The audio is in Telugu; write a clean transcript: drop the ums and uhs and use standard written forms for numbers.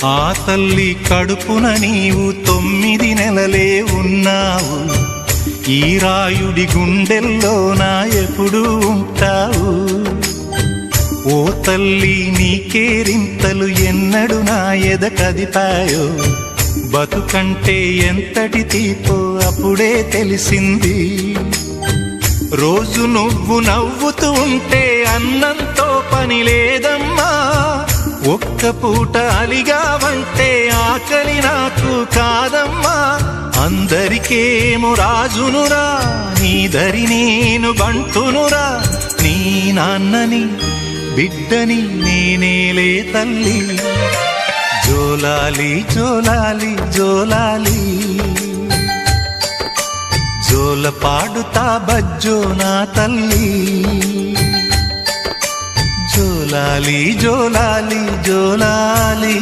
ఆ తల్లి కడుపున నీవు 9 నెలలే ఉన్నావు. ఈ రాయుడి గుండెల్లో నా ఎప్పుడు ఉంటావు. ఓ తల్లి నీ కేరింతలు ఎన్నడు నా ఎద కదిపాయో. బతుకంటే ఎంతటి తీపో అప్పుడే తెలిసింది. రోజు నువ్వు నవ్వుతూ ఉంటే అన్నంతో పని లేదమ్మా. ఒక్క పూట అలిగావంటే ఆకలి నాకు కాదమ్మా. అందరికేమో రాజునురా, నీ దరి నేను బంటునురా. నీ నాన్నని బిడ్డని నేనేలే తల్లి. జోలాలి జోలాలి జోలాలి, జోల పాడుతా బజ్జో నా తల్లి. జోలాలి జోలాలి జోలాలి.